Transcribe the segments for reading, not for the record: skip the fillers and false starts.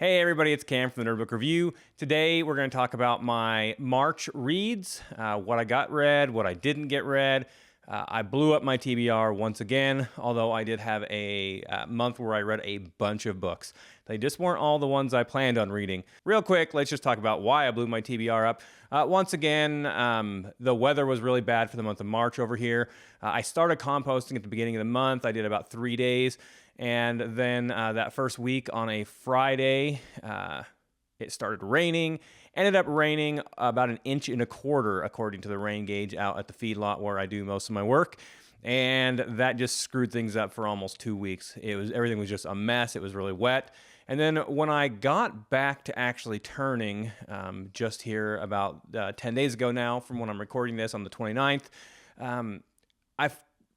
Hey everybody, it's Cam from the Nerd Book Review. Today we're going to talk about my March reads, what I got read, what I didn't get read. I blew up my TBR once again, although I did have a month where I read a bunch of books. They just weren't all the ones I planned on reading. Real quick, let's just talk about why I blew my TBR up. Once again, the weather was really bad for the month of March over here. I started composting at the beginning of the month. I did about 3 days. And then that first week on a Friday, it started raining. Ended up raining about 1.25 inches, according to the rain gauge out at the feedlot where I do most of my work. And that just screwed things up for almost 2 weeks. Everything was just a mess. It was really wet. And then when I got back to actually turning, just here about 10 days ago now, from when I'm recording this on the 29th,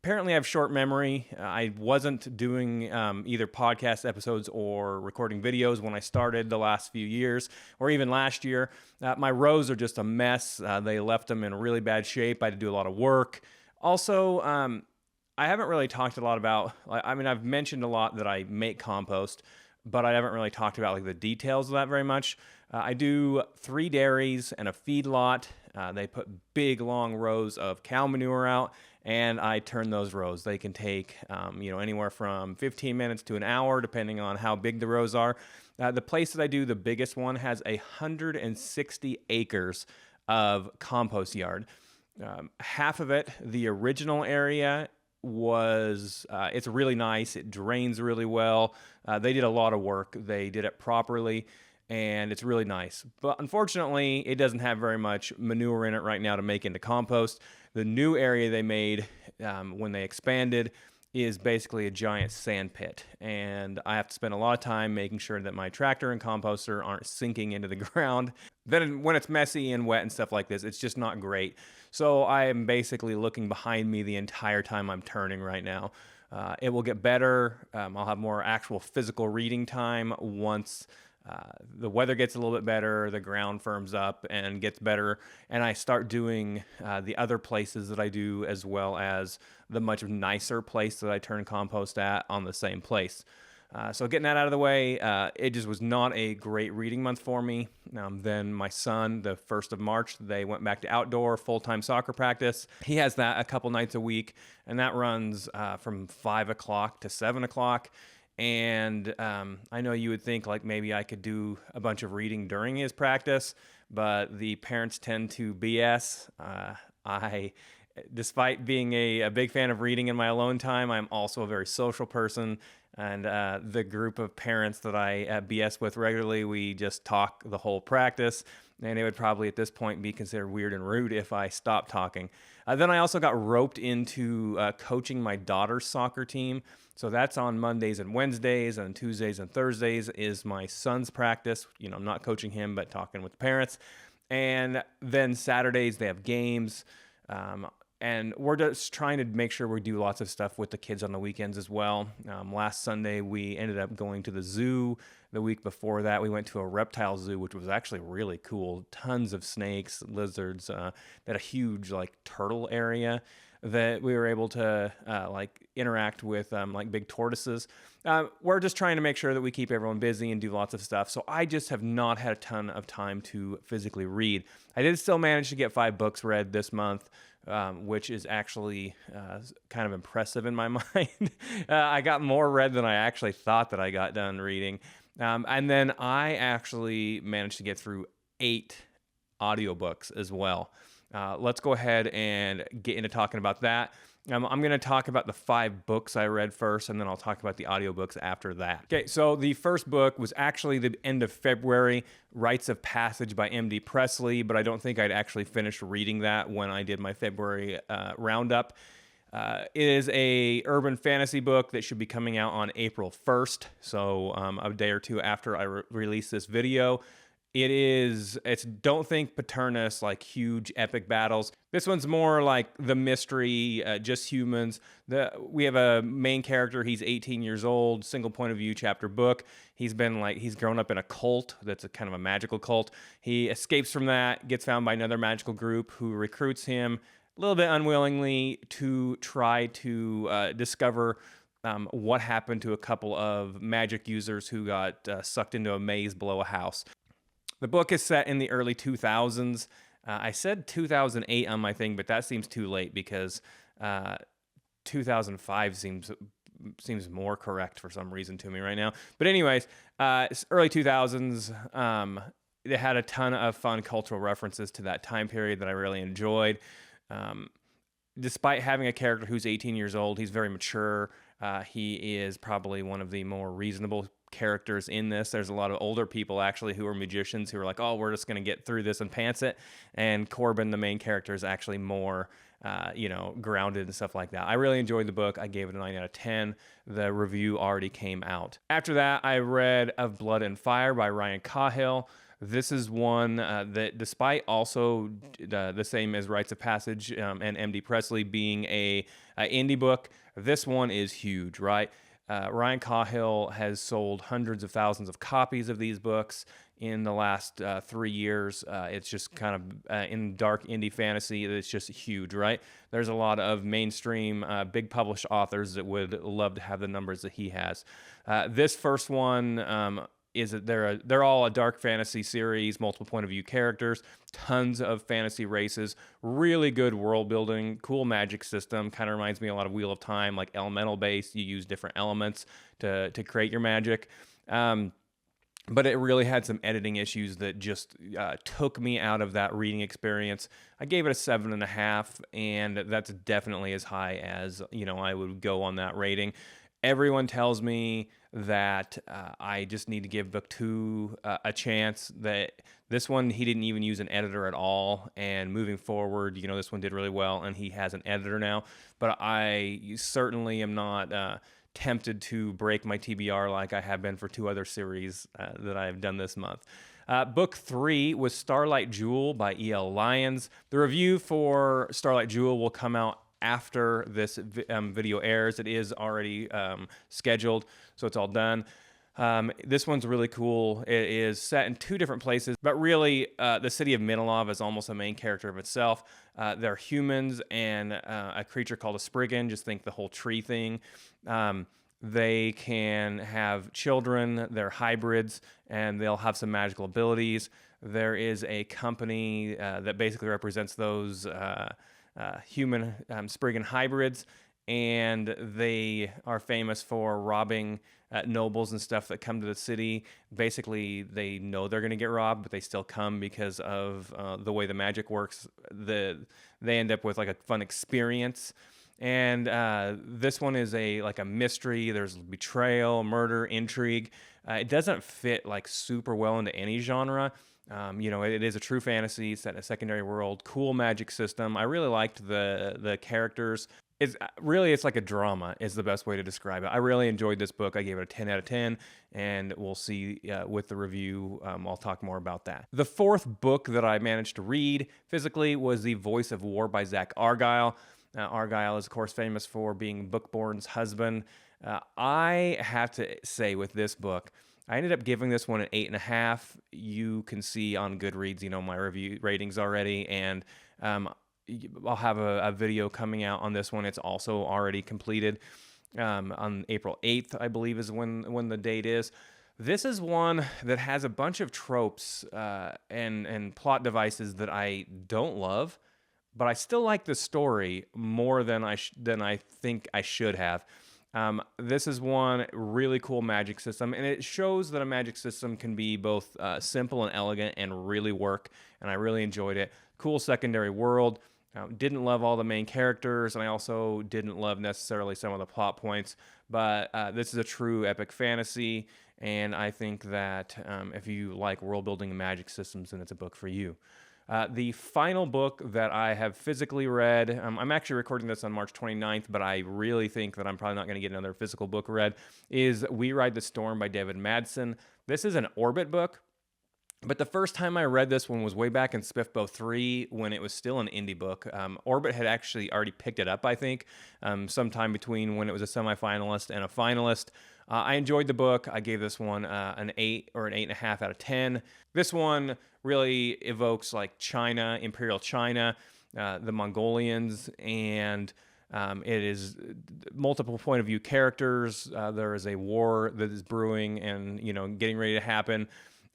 Apparently, I have short memory. I wasn't doing either podcast episodes or recording videos when I started the last few years, or even last year. My rows are just a mess. They left them in really bad shape. I had to do a lot of work. Also, I haven't really talked a lot about, I've mentioned a lot that I make compost, but I haven't really talked about the details of that very much. I do 3 dairies and a feedlot. They put big, long rows of cow manure out, and I turn those rows. They can take, anywhere from 15 minutes to an hour, depending on how big the rows are. The place that I do the biggest one has 160 acres of compost yard. Half of it, the original area, it's really nice. It drains really well. They did a lot of work. They did it properly, and it's really nice. But unfortunately, it doesn't have very much manure in it right now to make into compost. The new area they made when they expanded is basically a giant sand pit, and I have to spend a lot of time making sure that my tractor and composter aren't sinking into the ground. Then when it's messy and wet and stuff like this, it's just not great. So I am basically looking behind me the entire time I'm turning right now. It will get better. I'll have more actual physical reading time once the weather gets a little bit better, the ground firms up and gets better, and I start doing the other places that I do, as well as the much nicer place that I turn compost at on the same place. So getting that out of the way, it just was not a great reading month for me. Then my son, the 1st of March, they went back to outdoor full-time soccer practice. He has that a couple nights a week, and that runs from 5 o'clock to 7 o'clock. And I know you would think maybe I could do a bunch of reading during his practice, but the parents tend to BS. Despite being a big fan of reading in my alone time, I'm also a very social person. And the group of parents that I BS with regularly, we just talk the whole practice. And it would probably at this point be considered weird and rude if I stopped talking. Then I also got roped into coaching my daughter's soccer team. So that's on Mondays and Wednesdays, and Tuesdays and Thursdays is my son's practice. I'm not coaching him, but talking with the parents. And then Saturdays they have games. And we're just trying to make sure we do lots of stuff with the kids on the weekends as well. Last Sunday, we ended up going to the zoo. The week before that, we went to a reptile zoo, which was actually really cool. Tons of snakes, lizards, they had a huge turtle area that we were able to interact with, big tortoises. We're just trying to make sure that we keep everyone busy and do lots of stuff. So I just have not had a ton of time to physically read. I did still manage to get 5 books read this month, which is actually kind of impressive in my mind. I got more read than I actually thought that I got done reading. And then I actually managed to get through 8 audiobooks as well. Let's go ahead and get into talking about that. I'm going to talk about the 5 books I read first, and then I'll talk about the audiobooks after that. Okay, so the first book was actually the end of February, Rites of Passage by M.D. Presley, but I don't think I'd actually finished reading that when I did my February roundup. It is a urban fantasy book that should be coming out on April 1st, so a day or two after I release this video. It's don't think Paternus, huge epic battles. This one's more like the mystery, just humans. We have a main character, he's 18 years old, single point of view chapter book. He's grown up in a cult that's a kind of a magical cult. He escapes from that, gets found by another magical group who recruits him a little bit unwillingly to try to discover what happened to a couple of magic users who got sucked into a maze below a house. The book is set in the early 2000s. I said 2008 on my thing, but that seems too late because 2005 seems more correct for some reason to me right now. But anyways, it's early 2000s. They had a ton of fun cultural references to that time period that I really enjoyed. Despite having a character who's 18 years old, he's very mature. He is probably one of the more reasonable characters in this. There's a lot of older people actually who are magicians who are like, oh, we're just going to get through this and pants it. And Corbin, the main character, is actually more, grounded and stuff like that. I really enjoyed the book. I gave it a 9 out of 10. The review already came out. After that, I read Of Blood and Fire by Ryan Cahill. This is one that, despite also the same as Rites of Passage and M.D. Presley being a indie book, this one is huge, right? Ryan Cahill has sold hundreds of thousands of copies of these books in the last 3 years. It's just kind of in dark indie fantasy. It's just huge, right? There's a lot of mainstream, big published authors that would love to have the numbers that he has. This first one is that they're all a dark fantasy series, multiple point of view characters, tons of fantasy races, really good world building, cool magic system. Kind of reminds me a lot of Wheel of Time, like elemental based. You use different elements to create your magic. But it really had some editing issues that just took me out of that reading experience. I gave it a 7.5, and that's definitely as high as I would go on that rating. Everyone tells me that I just need to give book 2 a chance. That this one, he didn't even use an editor at all. And moving forward, this one did really well, and he has an editor now. But I certainly am not tempted to break my TBR like I have been for 2 other series that I've done this month. Book 3 was Starlight Jewel by E.L. Lyons. The review for Starlight Jewel will come out after this video airs. It is already scheduled, so it's all done. This one's really cool. It is set in 2 different places, but really the city of Minilov is almost a main character of itself. They're humans and a creature called a Spriggan. Just think the whole tree thing. They can have children. They're hybrids, and they'll have some magical abilities. There is a company that basically represents those human Spriggan hybrids, and they are famous for robbing nobles and stuff that come to the city. Basically, they know they're going to get robbed, but they still come because of the way the magic works. They end up with like a fun experience. And this one is a mystery. There's betrayal, murder, intrigue. It doesn't fit like super well into any genre. It is a true fantasy set in a secondary world, cool magic system. I really liked the characters. It's like a drama is the best way to describe it. I really enjoyed this book. I gave it a 10 out of 10, and we'll see with the review. I'll talk more about that. The 4th book that I managed to read physically was The Voice of War by Zach Argyle. Argyle is, of course, famous for being Bookborn's husband. I have to say with this book, I ended up giving this one an 8.5. You can see on Goodreads, my review ratings already, and I'll have a video coming out on this one. It's also already completed on April 8th, I believe is when the date is. This is one that has a bunch of tropes and plot devices that I don't love, but I still like the story more than I think I should have. This is one really cool magic system, and it shows that a magic system can be both simple and elegant and really work, and I really enjoyed it. Cool secondary world. Didn't love all the main characters, and I also didn't love necessarily some of the plot points, but this is a true epic fantasy, and I think that if you like world building and magic systems, then it's a book for you. The final book that I have physically read, I'm actually recording this on March 29th, but I really think that I'm probably not going to get another physical book read, is We Ride the Storm by David Madsen. This is an Orbit book, but the first time I read this one was way back in Spiffbo 3 when it was still an indie book. Orbit had actually already picked it up, I think, sometime between when it was a semifinalist and a finalist. I enjoyed the book. I gave this one an 8 or an 8.5 out of 10. This one really evokes like China, Imperial China, the Mongolians, and It is multiple point of view characters. There is a war that is brewing and, getting ready to happen,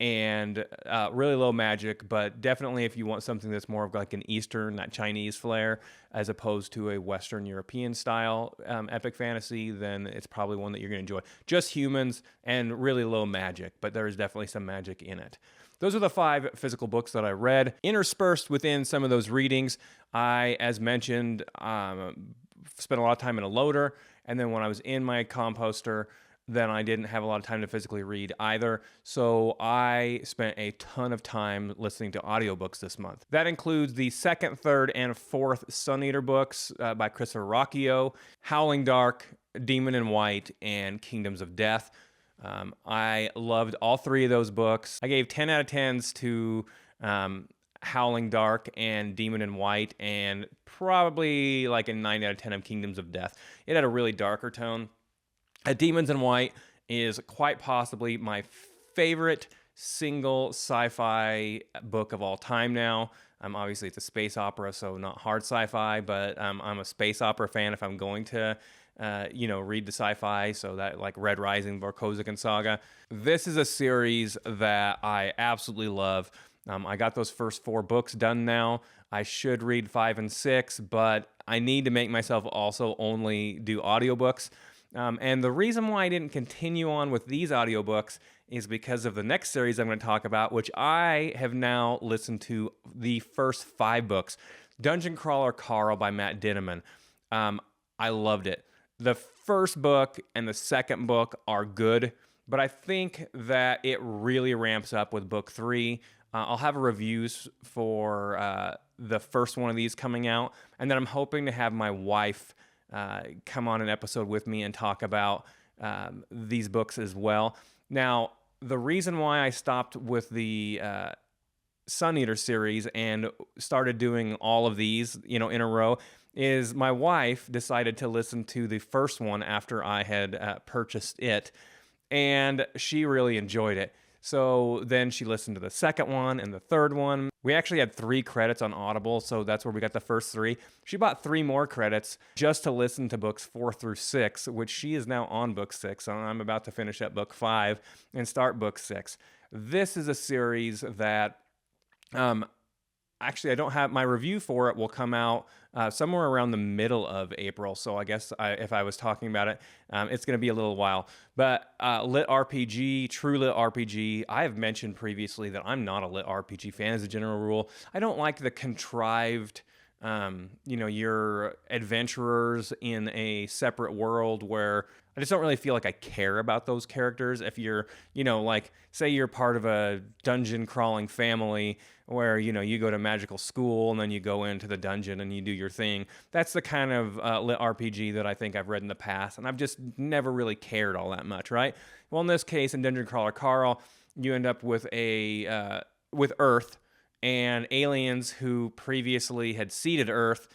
and really low magic, but definitely if you want something that's more of like an Eastern, that Chinese flair, as opposed to a Western European style epic fantasy, then it's probably one that you're going to enjoy. Just humans and really low magic, but there is definitely some magic in it. Those are the 5 physical books that I read. Interspersed within some of those readings, I, as mentioned, spent a lot of time in a loader, and then when I was in my composter, then I didn't have a lot of time to physically read either. So I spent a ton of time listening to audiobooks this month. That includes the 2nd, 3rd, and 4th Sun Eater books by Christopher Rocchio, Howling Dark, Demon in White, and Kingdoms of Death. I loved all 3 of those books. I gave 10 out of 10s to Howling Dark and Demon in White, and probably like a 9 out of 10 of Kingdoms of Death. It had a really darker tone. Demons in White is quite possibly my favorite single sci-fi book of all time now. Obviously, it's a space opera, so not hard sci-fi, but I'm a space opera fan if I'm going to, read the sci-fi, so that like Red Rising, Vorkosigan Saga. This is a series that I absolutely love. I got those first 4 books done now. I should read 5 and 6, but I need to make myself also only do audiobooks. And the reason why I didn't continue on with these audiobooks is because of the next series I'm going to talk about, which I have now listened to the first 5 books. Dungeon Crawler Carl by Matt Dinneman. I loved it. The first book and the second book are good, but I think that it really ramps up with book 3. I'll have reviews for the first one of these coming out, and then I'm hoping to have my wife come on an episode with me and talk about these books as well. Now, the reason why I stopped with the Sun Eater series and started doing all of these, in a row, is my wife decided to listen to the first one after I had purchased it, and she really enjoyed it. So then she listened to the second one and the third one. We actually had 3 credits on Audible, so that's where we got the first 3. She bought 3 more credits just to listen to books 4 through 6, which she is now on book 6. So I'm about to finish up book 5 and start book 6. This is a series that actually I don't have my review for it will come out somewhere around the middle of April. So I guess if I was talking about it, it's going to be a little while. But lit RPG, true lit RPG, I have mentioned previously that I'm not a lit RPG fan as a general rule. I don't like the contrived, you're adventurers in a separate world where I just don't really feel like I care about those characters. If you're, like, say you're part of a dungeon crawling family where, you go to magical school and then you go into the dungeon and you do your thing. That's the kind of lit RPG that I think I've read in the past, and I've just never really cared all that much, right? Well, in this case, in Dungeon Crawler Carl, you end up with with Earth, and aliens who previously had seeded Earth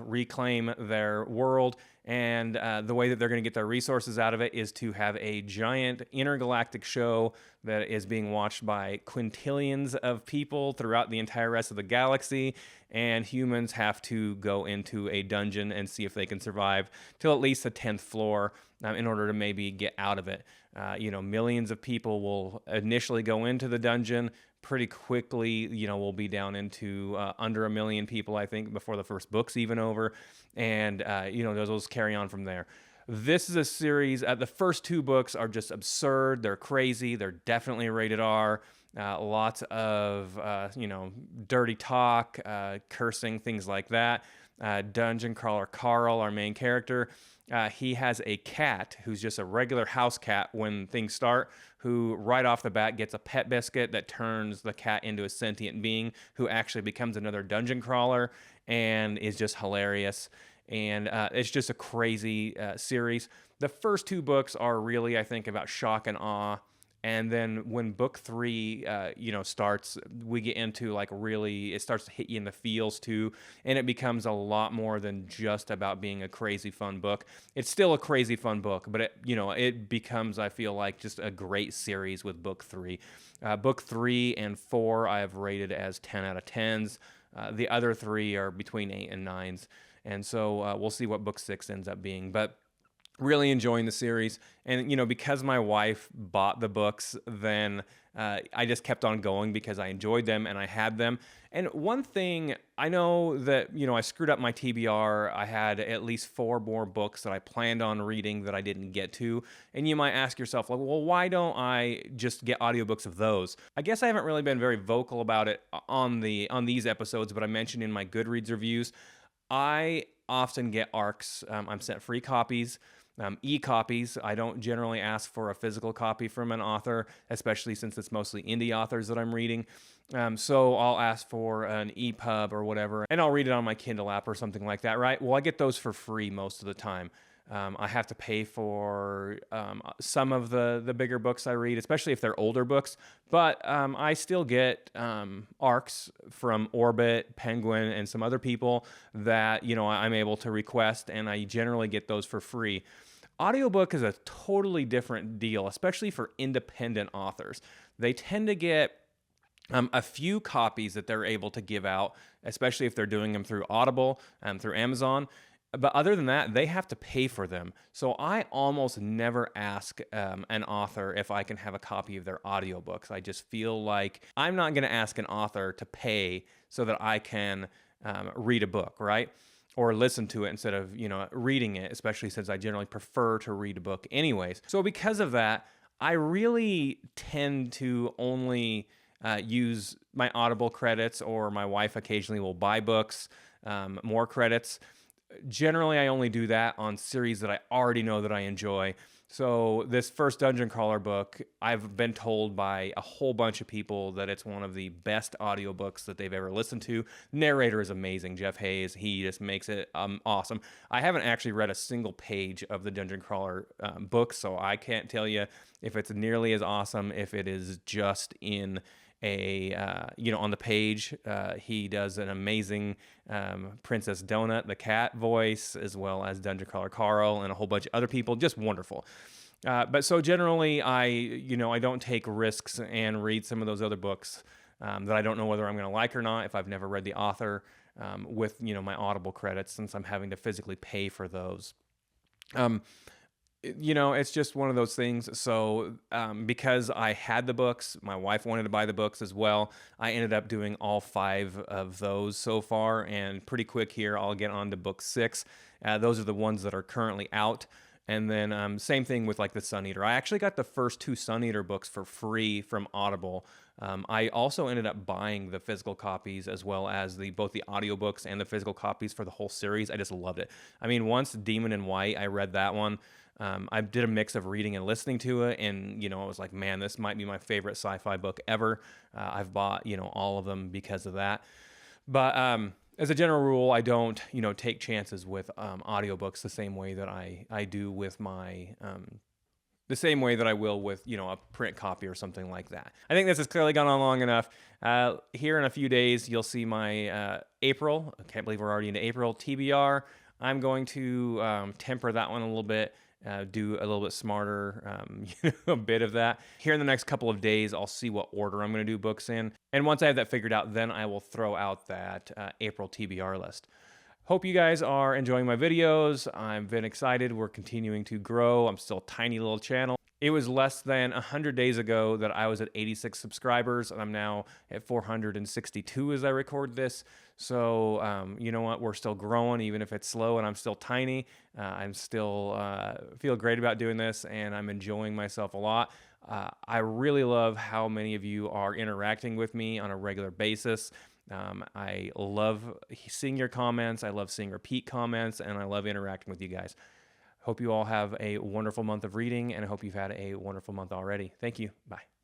reclaim their world, and the way that they're going to get their resources out of it is to have a giant intergalactic show that is being watched by quintillions of people throughout the entire rest of the galaxy, and humans have to go into a dungeon and see if they can survive till at least the 10th floor in order to maybe get out of it. Millions of people will initially go into the dungeon. Pretty quickly, we'll be down into under 1 million people, I think, before the first book's even over. And, those carry on from there. This is a series, the first 2 books are just absurd. They're crazy. They're definitely rated R. Lots of, dirty talk, cursing, things like that. Dungeon Crawler Carl, our main character, he has a cat who's just a regular house cat when things start, who right off the bat gets a pet biscuit that turns the cat into a sentient being who actually becomes another dungeon crawler and is just hilarious. And it's just a crazy series. The first 2 books are really, I think, about shock and awe. And then when book 3, starts, we get into it starts to hit you in the feels too. And it becomes a lot more than just about being a crazy fun book. It's still a crazy fun book, but it becomes, I feel like, just a great series with book 3. Book 3 and 4, I have rated as 10 out of 10s. The other 3 are between 8 and 9s. And so we'll see what book 6 ends up being. But really enjoying the series. And, because my wife bought the books, then I just kept on going because I enjoyed them and I had them. And one thing, I know that, I screwed up my TBR. I had at least 4 more books that I planned on reading that I didn't get to. And you might ask yourself, like, well, why don't I just get audiobooks of those? I guess I haven't really been very vocal about it on these episodes, but I mentioned in my Goodreads reviews, I often get ARCs. I'm sent free copies. E-copies. I don't generally ask for a physical copy from an author, especially since it's mostly indie authors that I'm reading. So I'll ask for an EPUB or whatever, and I'll read it on my Kindle app or something like that, right? Well, I get those for free most of the time. I have to pay for some of the bigger books I read, especially if they're older books. But I still get ARCs from Orbit, Penguin, and some other people that I'm able to request, and I generally get those for free. Audiobook is a totally different deal, especially for independent authors. They tend to get a few copies that they're able to give out, especially if they're doing them through Audible and through Amazon. But other than that, they have to pay for them. So I almost never ask an author if I can have a copy of their audiobooks. I just feel like I'm not going to ask an author to pay so that I can read a book, right? Or listen to it instead of, reading it, especially since I generally prefer to read a book anyways. So because of that, I really tend to only use my Audible credits, or my wife occasionally will buy books, more credits. Generally, I only do that on series that I already know that I enjoy. So this first Dungeon Crawler book, I've been told by a whole bunch of people that it's one of the best audiobooks that they've ever listened to. Narrator is amazing, Jeff Hayes. He just makes it awesome. I haven't actually read a single page of the Dungeon Crawler book, so I can't tell you if it's nearly as awesome if it is just in on the page. He does an amazing Princess Donut, the cat voice, as well as Dungeon Crawler Carl and a whole bunch of other people. Just wonderful. But so generally, I don't take risks and read some of those other books that I don't know whether I'm going to like or not if I've never read the author with my Audible credits, since I'm having to physically pay for those. It's just one of those things. So because I had the books, my wife wanted to buy the books as well. I ended up doing all 5 of those so far, and pretty quick here, I'll get on to book 6. Those are the ones that are currently out. And then same thing with like the Sun Eater. I actually got the first 2 Sun Eater books for free from Audible. I also ended up buying the physical copies as well as both the audiobooks and the physical copies for the whole series. I just loved it. I mean, once Demon in White, I read that one. I did a mix of reading and listening to it, and I was like, man, this might be my favorite sci-fi book ever. I've bought all of them because of that. But as a general rule, I don't take chances with audiobooks the same way that I do with my the same way that I will with a print copy or something like that. I think this has clearly gone on long enough. Here in a few days, you'll see my April. I can't believe we're already into April TBR. I'm going to temper that one a little bit. Do a little bit smarter, a bit of that. Here in the next couple of days, I'll see what order I'm going to do books in. And once I have that figured out, then I will throw out that April TBR list. Hope you guys are enjoying my videos. I've been excited. We're continuing to grow. I'm still a tiny little channel. It was less than 100 days ago that I was at 86 subscribers, and I'm now at 462 as I record this. So, you know what? We're still growing, even if it's slow, and I'm still tiny. I'm still feel great about doing this, and I'm enjoying myself a lot. I really love how many of you are interacting with me on a regular basis. I love seeing your comments. I love seeing repeat comments, and I love interacting with you guys. Hope you all have a wonderful month of reading, and I hope you've had a wonderful month already. Thank you. Bye.